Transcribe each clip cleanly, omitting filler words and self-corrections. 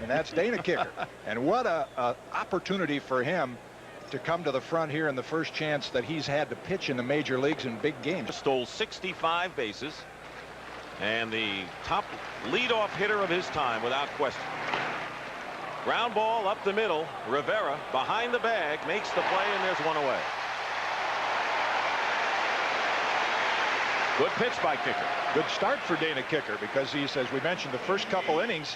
and that's Dana Kiecker. And what a opportunity for him to come to the front here in the first chance that he's had to pitch in the major leagues in big games. Stole 65 bases, and the top leadoff hitter of his time without question. Ground ball up the middle. Rivera behind the bag makes the play, and there's one away. Good pitch by Kiecker. Good start for Dana Kiecker, because he's, as we mentioned, the first couple innings.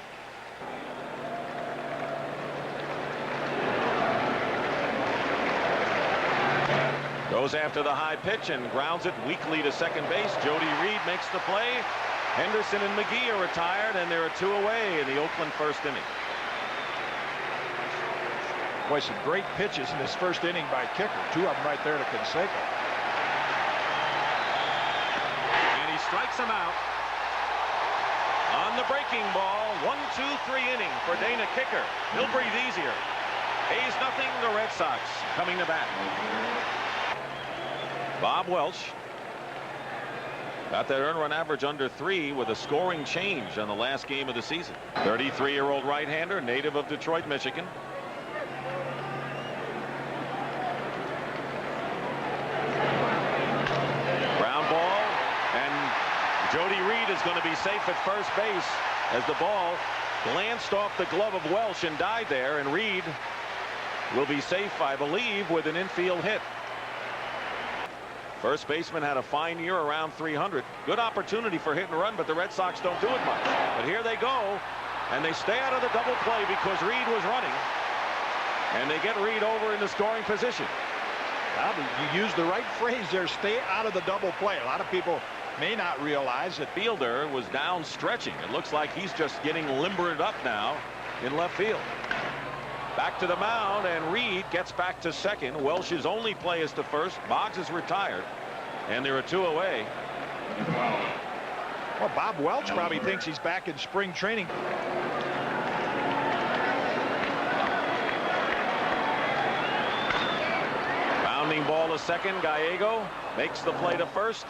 Goes after the high pitch and grounds it weakly to second base. Jody Reed makes the play. Henderson and McGee are retired, and there are two away in the Oakland first inning. Boy, some great pitches in this first inning by Kiecker. Two of them right there to Canseco. And he strikes him out on the breaking ball. 1-2-3 inning for Dana Kiecker. He'll breathe easier. A's nothing, the Red Sox coming to bat. Bob Welch got that earned run average under 3 with a scoring change on the last game of the season. 33-year-old right-hander, native of Detroit, Michigan. Ground ball, and Jody Reed is going to be safe at first base as the ball glanced off the glove of Welch and died there, and Reed will be safe, I believe, with an infield hit. First baseman had a fine year, around 300. Good opportunity for hit and run, but the Red Sox don't do it much. But here they go, and they stay out of the double play because Reed was running, and they get Reed over in the scoring position. Well, you used the right phrase there, stay out of the double play. A lot of people may not realize that Fielder was down stretching. It looks like he's just getting limbered up now in left field. Back to the mound, and Reed gets back to second. Welch's only play is to first. Boggs is retired, and there are two away. Well, Bob Welch probably thinks he's back in spring training. Bounding ball to second. Gallego makes the play to first.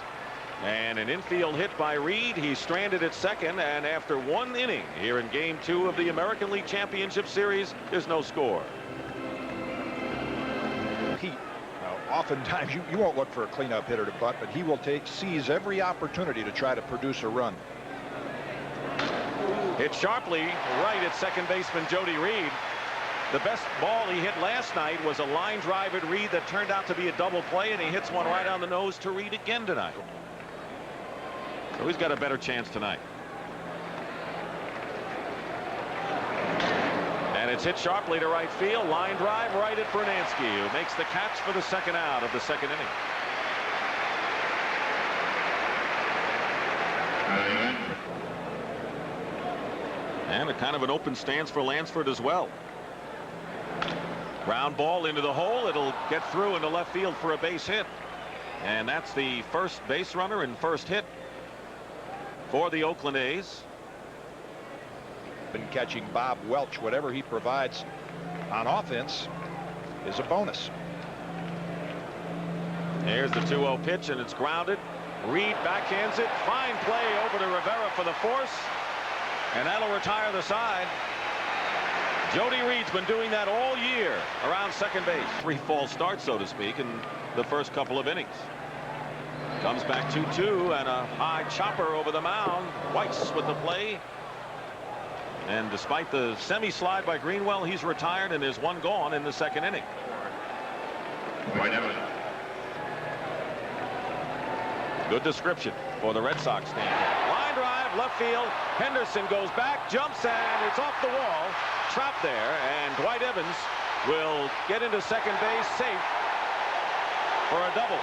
And an infield hit by Reed. He's stranded at second, and after one inning here in Game 2 of the American League Championship Series, there's no score. Pete, oftentimes you won't look for a cleanup hitter to butt, but he will seize every opportunity to try to produce a run. Hit sharply right at second baseman Jody Reed. The best ball he hit last night was a line drive at Reed that turned out to be a double play, and he hits one right on the nose to Reed again tonight. So he's got a better chance tonight. And it's hit sharply to right field. Line drive right at Bernansky, who makes the catch for the second out of the second inning. And a kind of an open stance for Lansford as well. Ground ball into the hole. It'll get through into left field for a base hit. And that's the first base runner and first hit for the Oakland A's. Been catching Bob Welch. Whatever he provides on offense is a bonus. Here's the 2-0 pitch, and it's grounded. Reed backhands it. Fine play over to Rivera for the force, and that'll retire the side. Jody Reed's been doing that all year around second base. 3 false starts, so to speak, in the first couple of innings. Comes back 2-2, and a high chopper over the mound. Weiss with the play. And despite the semi-slide by Greenwell, he's retired, and there's one gone in the second inning. Good description for the Red Sox standpoint. Line drive, left field. Henderson goes back, jumps, and it's off the wall. Trapped there, and Dwight Evans will get into second base safe for a double.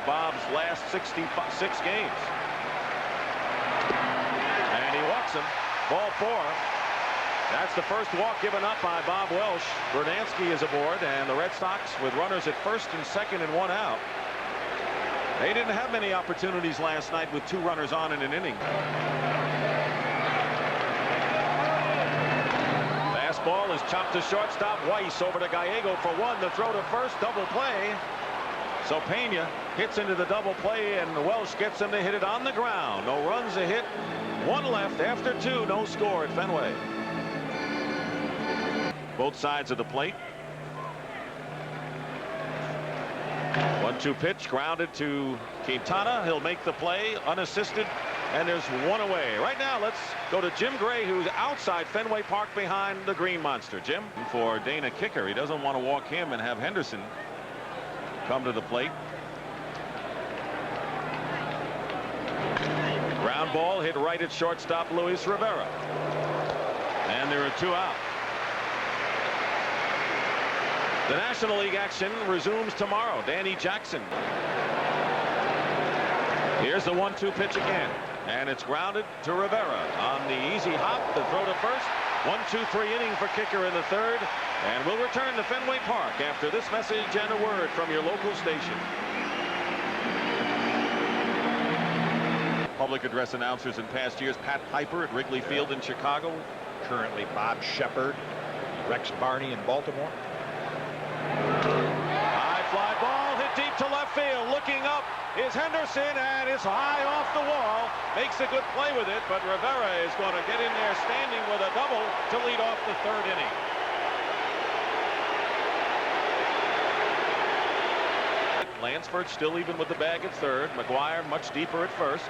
Bob's last 66 games. And he walks him. Ball 4. That's the first walk given up by Bob Welch. Bernansky is aboard, and the Red Sox with runners at first and second and 1 out. They didn't have many opportunities last night with 2 runners on in an inning. Fastball is chopped to shortstop. Weiss over to Gallego for 1. The throw to first, double play. So Pena hits into the double play, and Welch gets him to hit it on the ground. No runs, a hit, one left after two, no score at Fenway. Both sides of the plate. 1-2 pitch grounded to Quintana. He'll make the play unassisted, and there's one away. Right now, let's go to Jim Gray, who's outside Fenway Park behind the Green Monster. Jim, for Dana Kiecker, he doesn't want to walk him and have Henderson come to the plate. Ground ball hit right at shortstop Luis Rivera, and there are two out. The National League action resumes tomorrow. Danny Jackson. Here's the 1-2 pitch again, and it's grounded to Rivera on the easy hop. The throw to first. 1-2-3 inning for Kiecker in the third, and we'll return to Fenway Park after this message and a word from your local station. Public address announcers in past years: Pat Piper at Wrigley Field in Chicago. Currently Bob Shepard, Rex Barney in Baltimore. High fly ball hit deep to left field. Looking up is Henderson, and it's high off the wall. Makes a good play with it, but Rivera is going to get in there standing with a double to lead off the third inning. Lansford still even with the bag at third. McGuire much deeper at first.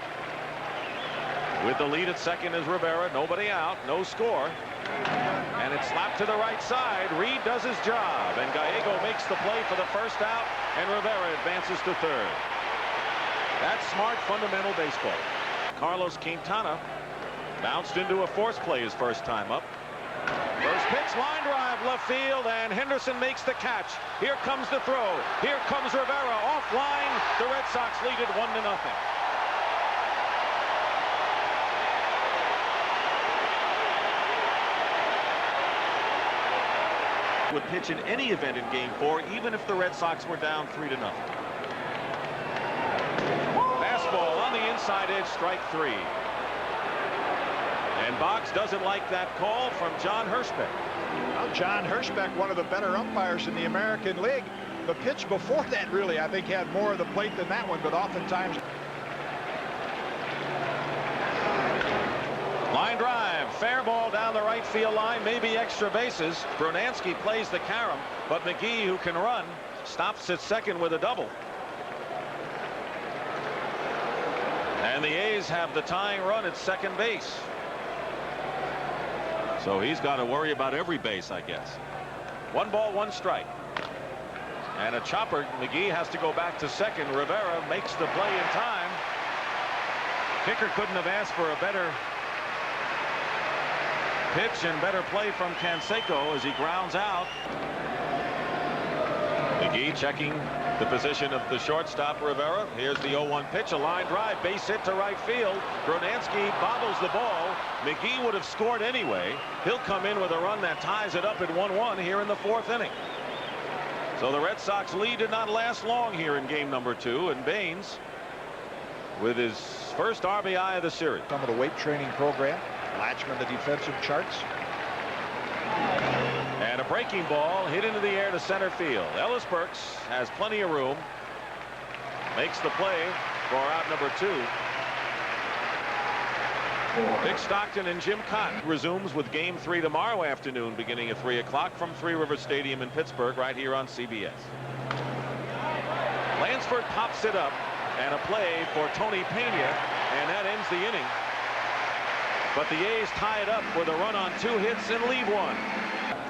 With the lead at second is Rivera. Nobody out, no score. And it's slapped to the right side. Reed does his job, and Gallego makes the play for the first out, and Rivera advances to third. That's smart, fundamental baseball. Carlos Quintana bounced into a force play his first time up. First pitch, line drive, left field, and Henderson makes the catch. Here comes the throw. Here comes Rivera offline. The Red Sox lead it 1-0. Would pitch in any event in Game 4, even if the Red Sox were down 3-0. Fastball on the inside edge, strike three. And Boggs doesn't like that call from John Hirschbeck. Well, John Hirschbeck, one of the better umpires in the American League. The pitch before that really, I think, had more of the plate than that one, but oftentimes. Line drive, fair ball down the right field line, maybe extra bases. Brunansky plays the carom, but McGee, who can run, stops at second with a double. And the A's have the tying run at second base. So he's got to worry about every base, I guess. 1 ball, 1 strike. And a chopper. McGee has to go back to second. Rivera makes the play in time. Kiecker couldn't have asked for a better pitch and better play from Canseco as he grounds out. McGee checking the position of the shortstop Rivera. Here's the 0-1 pitch, a line drive, base hit to right field. Brunansky bobbles the ball. McGee would have scored anyway. He'll come in with a run that ties it up at 1-1 here in the 4th inning. So the Red Sox lead did not last long here in game number 2, and Baines with his first RBI of the series. Some of the weight training program. Latchman, the defensive charts. And a breaking ball hit into the air to center field. Ellis Burks has plenty of room. Makes the play for out number 2. Dick Stockton and Jim Cotton resumes with Game 3 tomorrow afternoon, beginning at 3 o'clock from Three Rivers Stadium in Pittsburgh, right here on CBS. Lansford pops it up, and a play for Tony Pena, and that ends the inning. But the A's tie it up with a run on 2 hits and leave 1.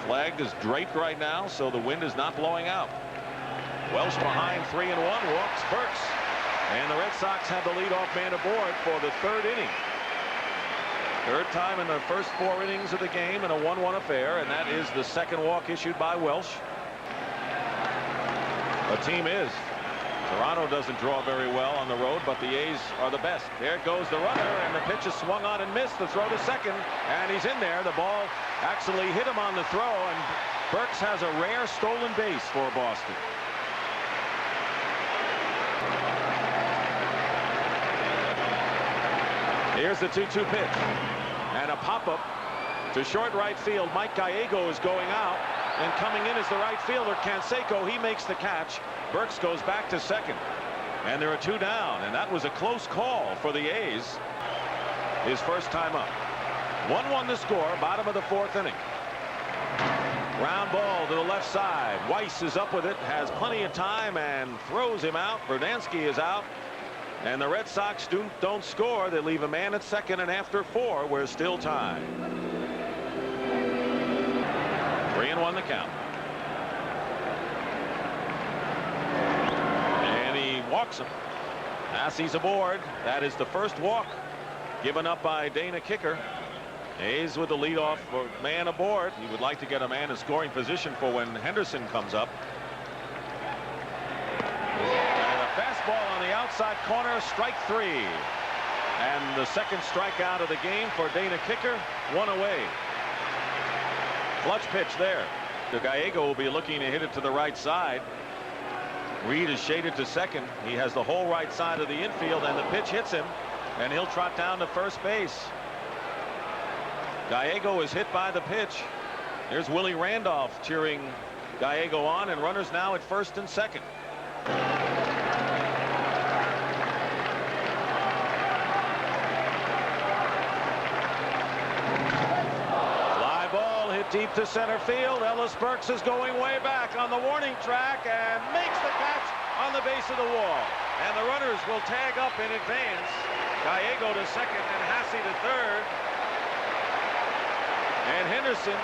Flag is draped right now, so the wind is not blowing out. Welch behind 3-1, walks Burks, and the Red Sox have the leadoff man aboard for the 3rd inning. 3rd time in the first 4 innings of the game in a 1-1 affair, and that is the 2nd walk issued by Welch. The team is. Toronto doesn't draw very well on the road, but the A's are the best. There goes the runner, and the pitch is swung on and missed. The throw to second, and he's in there. The ball actually hit him on the throw, and Burks has a rare stolen base for Boston. Here's the 2-2 pitch, and a pop-up to short right field. Mike Gallego is going out. And coming in is the right fielder, Canseco. He makes the catch. Burks goes back to second. And there are 2 down. And that was a close call for the A's. His first time up. 1-1 the score, bottom of the 4th inning. Ground ball to the left side. Weiss is up with it, has plenty of time, and throws him out. Berdansky is out. And the Red Sox don't score. They leave a man at second, and after 4, we're still tied. 3-1 the count. And he walks him. Massey's aboard. That is the first walk given up by Dana Kiecker. A's with the leadoff man aboard. He would like to get a man in scoring position for when Henderson comes up. And a fastball on the outside corner, strike 3. And the second strikeout of the game for Dana Kiecker, 1 away. Clutch pitch there. Gallego will be looking to hit it to the right side. Reed is shaded to second. He has the whole right side of the infield, and the pitch hits him, and he'll trot down to first base. Gallego is hit by the pitch. Here's Willie Randolph cheering Gallego on, and runners now at first and second. Fly ball hit deep to center field. Ellis Burks is going way back on the warning track and makes the catch on the base of the wall. And the runners will tag up in advance. Gallego to second and Hasse to third. And Henderson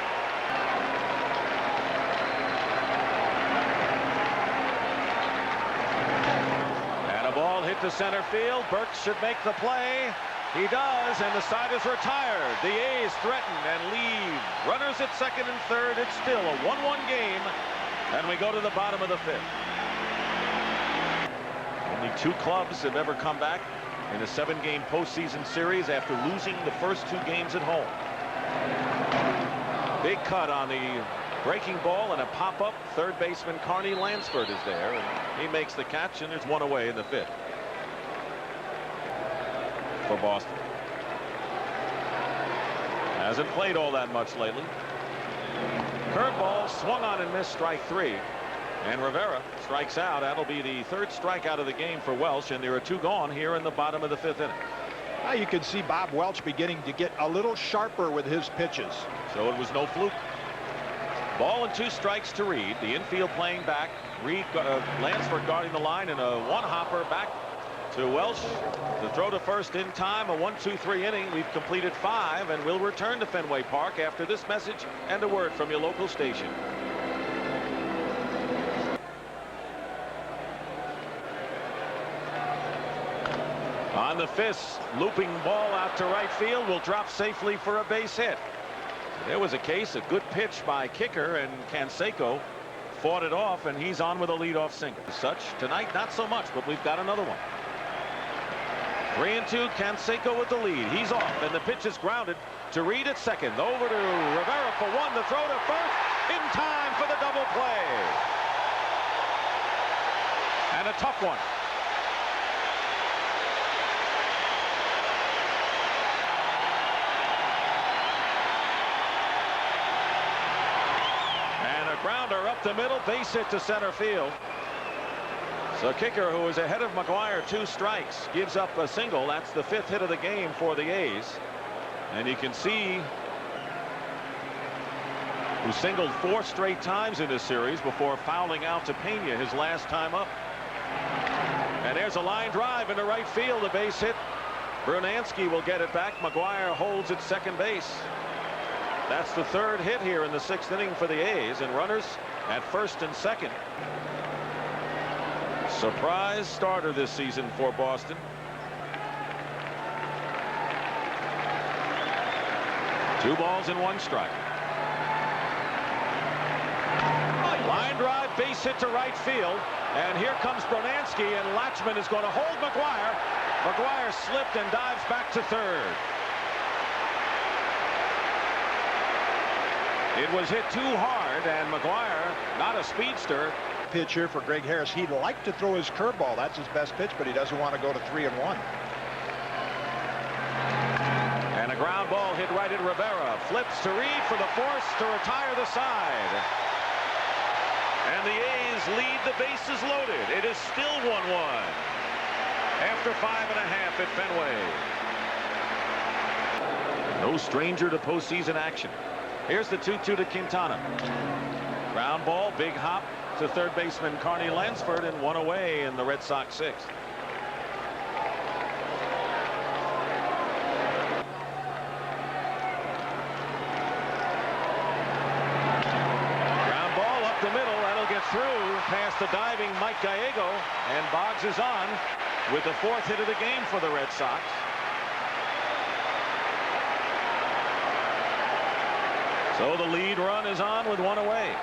and a ball hit to center field. Burks should make the play. He does, and the side is retired. The A's threaten and leave runners at second and third. It's still a 1-1 game, and we go to the bottom of the 5th. Only 2 clubs have ever come back in a 7-game postseason series after losing the first 2 games at home. Big cut on the breaking ball and a pop-up. Third baseman Carney Lansford is there, and he makes the catch, and there's 1 away in the 5th for Boston. Hasn't played all that much lately. Curveball swung on and missed, strike 3. And Rivera strikes out. That'll be the 3rd strikeout of the game for Welch, and there are 2 gone here in the bottom of the 5th inning. Now you can see Bob Welch beginning to get a little sharper with his pitches. So it was no fluke. Ball and 2 strikes to Reed. The infield playing back. Reed, Lansford guarding the line, and a 1-hopper back to Welch. The throw to first in time. A 1-2-3 inning. We've completed 5, and we'll return to Fenway Park after this message and a word from your local station. On the fist, looping ball out to right field will drop safely for a base hit. There was a case, a good pitch by Kiecker, and Canseco fought it off, and he's on with a leadoff single. As such, tonight not so much, but we've got another one. 3-2, Canseco with the lead. He's off, and the pitch is grounded to Reed at second. Over to Rivera for 1. The throw to first in time for the double play. And a tough one. Grounder up the middle, base hit to center field. So Kiecker, who is ahead of McGuire, 2 strikes, gives up a single. That's the 5th hit of the game for the A's. And you can see who singled 4 straight times in this series before fouling out to Pena his last time up. And there's a line drive into right field, a base hit. Berdansky will get it back. McGuire holds at second base. That's the 3rd hit here in the 6th inning for the A's, and runners at first and second. Surprise starter this season for Boston. Two balls and 1 strike. Line drive, base hit to right field, and here comes Berdansky, and Latchman is going to hold McGuire. McGuire slipped and dives back to third. It was hit too hard, and McGuire, not a speedster. Pitch here for Greg Harris. He'd like to throw his curveball. That's his best pitch, but he doesn't want to go to 3-1. And a ground ball hit right at Rivera. Flips to Reed for the force to retire the side. and the A's lead the bases loaded. It is still 1-1 after 5.5 at Fenway. No stranger to postseason action. Here's the 2-2 to Quintana. Ground ball, big hop to third baseman Carney Lansford, and one away in the Red Sox 6th. Ground ball up the middle. That'll get through past the diving Mike Gallego, and Boggs is on with the 4th hit of the game for the Red Sox. So the lead run is on with one away.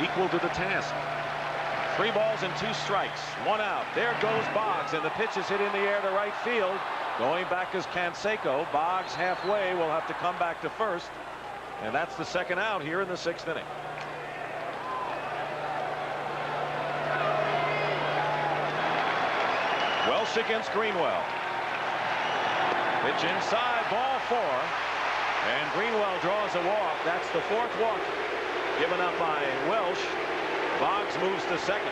Equal to the task. 3 balls and 2 strikes. 1 out. There goes Boggs, and the pitch is hit in the air to right field. Going back is Canseco. Boggs halfway will have to come back to first. And that's the 2nd out here in the 6th inning. Welch against Greenwell. Pitch inside, ball 4. And Greenwell draws a walk. That's the 4th walk given up by Welch. Boggs moves to second.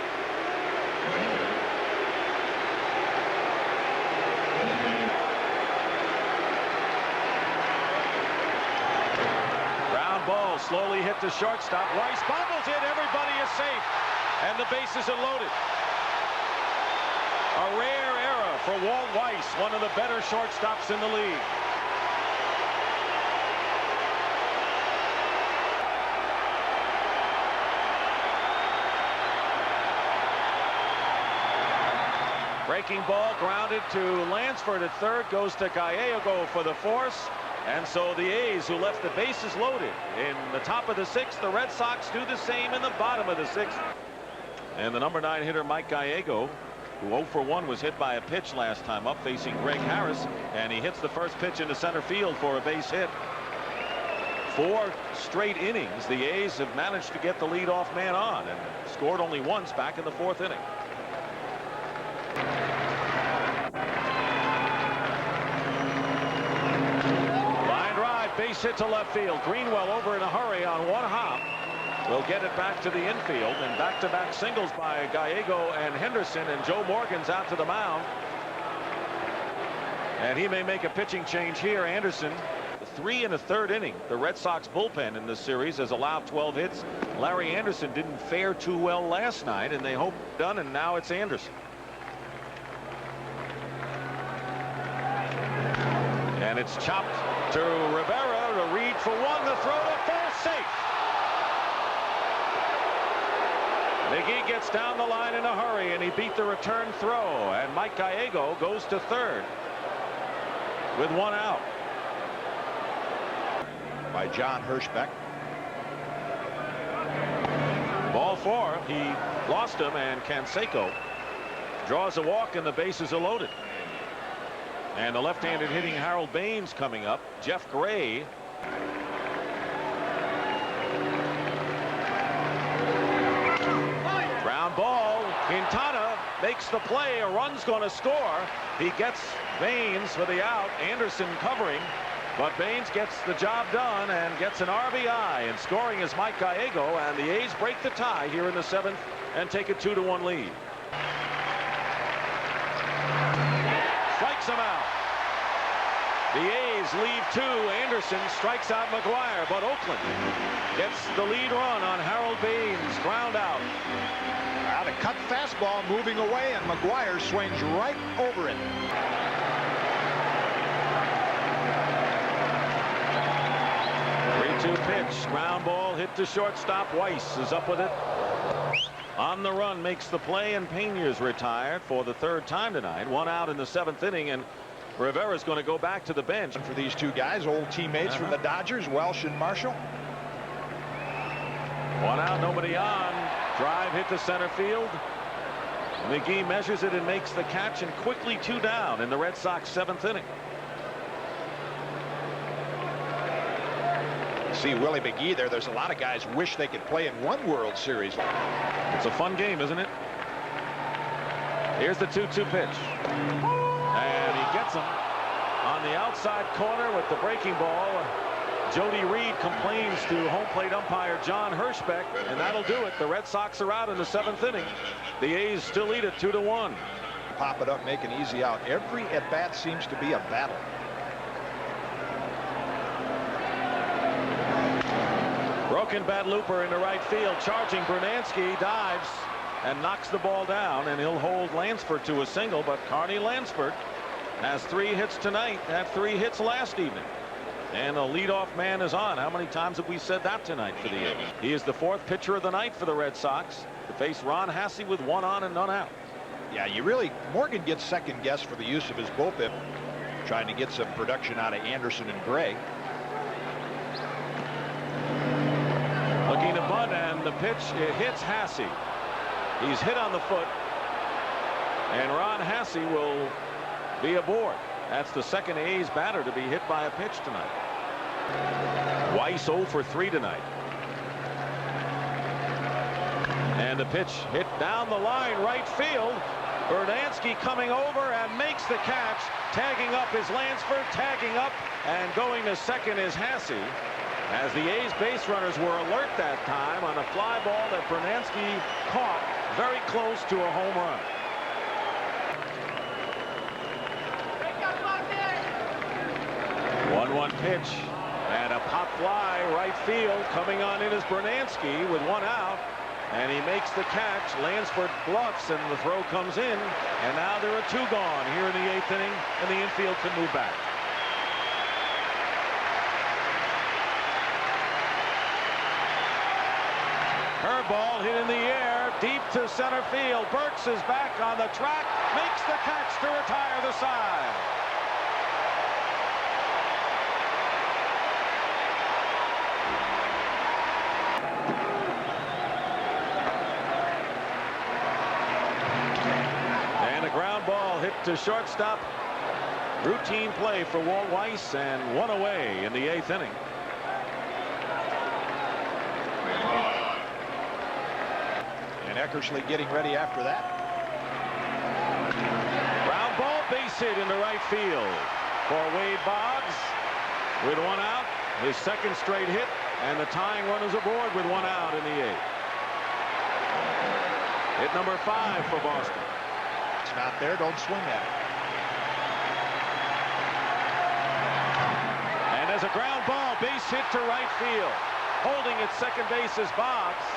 Ground ball slowly hit to shortstop. Weiss bobbles it. Everybody is safe. And the bases are loaded. A rare error for Walt Weiss, one of the better shortstops in the league. Breaking ball grounded to Lansford at third, goes to Gallego for the force. And so the A's, who left the bases loaded in the top of the 6th, the Red Sox do the same in the bottom of the 6th. And the number 9 hitter Mike Gallego, who 0 for 1 was hit by a pitch last time up, facing Greg Harris, and he hits the first pitch into center field for a base hit. 4 straight innings the A's have managed to get the leadoff man on, and scored only once back in the 4th inning. Line drive, base hit to left field. Greenwell over in a hurry on 1 hop. Will get it back to the infield, and back-to-back singles by Gallego and Henderson, and Joe Morgan's out to the mound. And he may make a pitching change here. Anderson, 3 1/3 inning. The Red Sox bullpen in this series has allowed 12 hits. Larry Anderson didn't fare too well last night, and they hope done, and now it's Anderson. And it's chopped to Rivera to Reed for 1. The throw to first, safe. McGee gets down the line in a hurry, and he beat the return throw, and Mike Gallego goes to third with 1 out. By John Hirschbeck. Ball 4. He lost him, and Canseco draws a walk, and the bases are loaded. And the left-handed hitting Harold Baines coming up. Jeff Gray. Ground ball. Quintana makes the play. A run's going to score. He gets Baines for the out. Anderson covering. But Baines gets the job done and gets an RBI. And scoring is Mike Gallego. And the A's break the tie here in the 7th and take a 2-1 lead. Strikes him out. The A's leave 2. Anderson strikes out McGuire, but Oakland gets the lead run on Harold Baines. Ground out. Out a cut fastball moving away, and McGuire swings right over it. Pitch, ground ball hit to shortstop. Weiss is up with it. On the run, makes the play, and Pena's retired for the 3rd time tonight. 1 out in the 7th inning, and Rivera's going to go back to the bench. For these 2 guys, old teammates from the Dodgers, Welch and Marshall. 1 out, nobody on. Drive hit to center field. McGee measures it and makes the catch, and quickly 2 down in the Red Sox 7th inning. See Willie McGee there. There's a lot of guys wish they could play in one World Series. It's a fun game, isn't it? Here's the 2-2 pitch, and he gets him on the outside corner with the breaking ball. Jody Reed complains to home plate umpire John Hirschbeck, and that'll do it. The Red Sox are out in the 7th inning. The A's still lead it 2-1. Pop it up, make an easy out. Every at bat seems to be a battle. Broken bat looper into right field. Charging Bernansky, dives and knocks the ball down, and he'll hold Lansford to a single. But Carney Lansford has 3 hits tonight, had 3 hits last evening. And the leadoff man is on. How many times have we said that tonight for the A's? He is the 4th pitcher of the night for the Red Sox to face Ron Hassey with 1 on and none out. Yeah, Morgan gets second guess for the use of his bullpen, trying to get some production out of Anderson and Gray. Looking to bunt, and the pitch, it hits Hassey. He's hit on the foot, and Ron Hassey will be aboard. That's the second A's batter to be hit by a pitch tonight. Weiss 0 for 3 tonight. And the pitch hit down the line, right field. Bernansky coming over and makes the catch. Tagging up is Lansford, tagging up, and going to second is Hassey. As the A's base runners were alert that time on a fly ball that Bernansky caught very close to a home run. One pitch and a pop fly right field. Coming on in is Bernansky with 1 out, and he makes the catch. Lansford bluffs, and the throw comes in, and now there are 2 gone here in the 8th inning, and the infield can move back. Curveball hit in the air, deep to center field. Burks is back on the track, makes the catch to retire the side. And a ground ball hit to shortstop. Routine play for Walt Weiss, and 1 away in the 8th inning. And Eckersley getting ready after that. Ground ball, base hit into right field for Wade Boggs with 1 out, his 2nd straight hit, and the tying run is aboard with 1 out in the 8th. Hit number 5 for Boston. It's not there, don't swing at it. And as a ground ball, base hit to right field. Holding at second base is Boggs.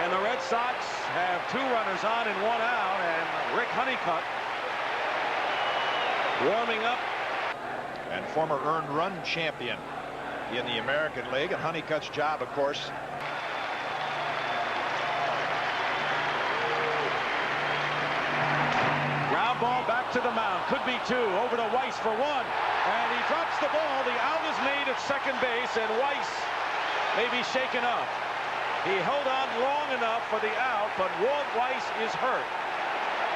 And the Red Sox have 2 runners on and 1 out, and Rick Honeycutt warming up. And former earned run champion in the American League, and Honeycutt's job, of course, ground ball back to the mound, could be 2, over to Weiss for 1, and he drops the ball. The out is made at second base, and Weiss may be shaken up. He held on long enough for the out, but Walt Weiss is hurt.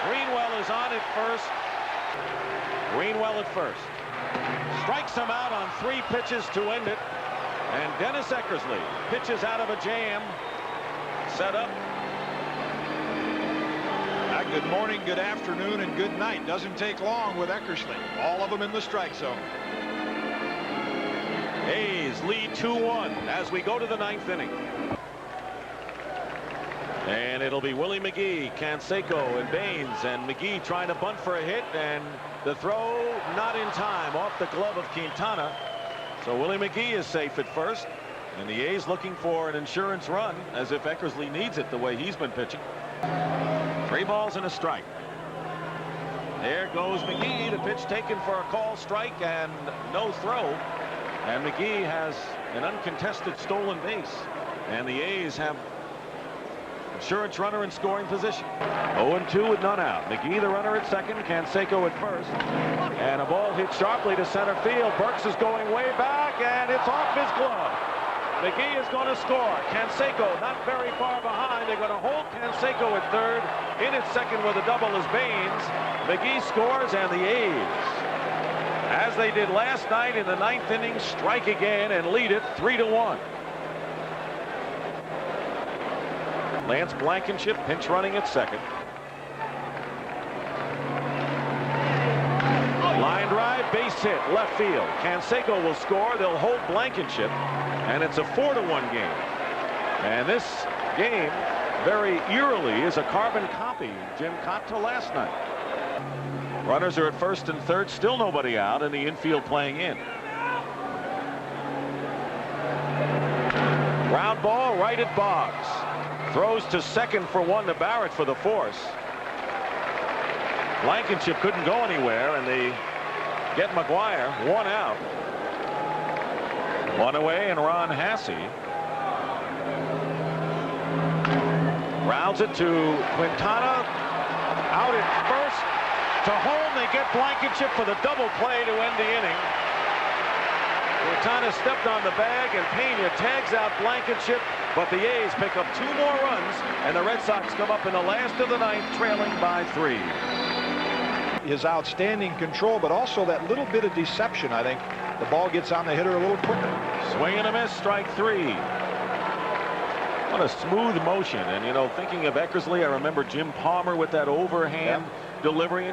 Greenwell is on at first. Greenwell at first. Strikes him out on 3 pitches to end it. And Dennis Eckersley pitches out of a jam. Set up. Good morning, good afternoon, and good night. Doesn't take long with Eckersley. All of them in the strike zone. A's lead 2-1 as we go to the 9th inning. And it'll be Willie McGee, Canseco, and Baines, and McGee trying to bunt for a hit, and the throw not in time, off the glove of Quintana. So Willie McGee is safe at first, and the A's looking for an insurance run, as if Eckersley needs it the way he's been pitching. 3 balls and a strike. There goes McGee, the pitch taken for a call strike and no throw, and McGee has an uncontested stolen base, and the A's have insurance runner in scoring position. 0-2 with none out. McGee the runner at second, Canseco at first, and a ball hit sharply to center field. Burks is going way back, and it's off his glove. McGee is going to score. Canseco not very far behind. They're going to hold Canseco at third. In at second with a double is Baines. McGee scores, and the A's, as they did last night in the 9th inning, strike again and lead it 3-1. Lance Blankenship pinch running at second. Line drive, base base hit left field. Canseco will score. They'll hold Blankenship, and it's a 4-1 game. And this game, very eerily, is a carbon copy, Jim Cott, to last night. Runners are at first and third, still nobody out, and the infield playing in. Ground ball right at Boggs. Throws to second for one to Barrett for the force. Blankenship couldn't go anywhere, and they get McGuire. One out. One away, and Ron Hasse rounds it to Quintana. Out at first. To home, they get Blankenship for the double play to end the inning. Quintana stepped on the bag, and Pena tags out Blankenship, but the A's pick up 2 more runs, and the Red Sox come up in the last of the ninth, trailing by 3. His outstanding control, but also that little bit of deception. I think the ball gets on the hitter a little quicker. Swing and a miss, strike 3. What a smooth motion. And, you know, thinking of Eckersley, I remember Jim Palmer with that overhand delivery.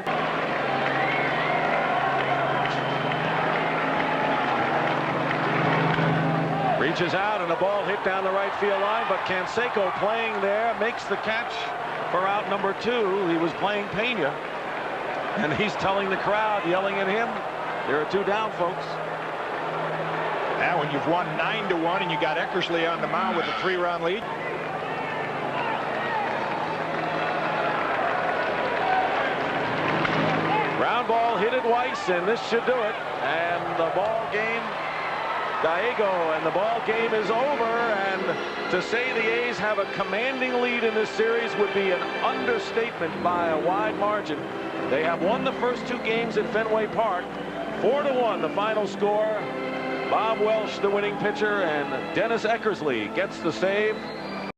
Reaches out, and a ball hit down the right field line, but Canseco playing there makes the catch for out number 2. He was playing Pena, and he's telling the crowd, yelling at him, there are 2 down, folks. Now when you've won 9-1 and you got Eckersley on the mound with a 3-run lead. Ground ball hit at Weiss, and this should do it. And the ball game, Gallego, and the ball game is over. And to say the A's have a commanding lead in this series would be an understatement by a wide margin. They have won the first 2 games at Fenway Park. 4-1 the final score. Bob Welch the winning pitcher, and Dennis Eckersley gets the save.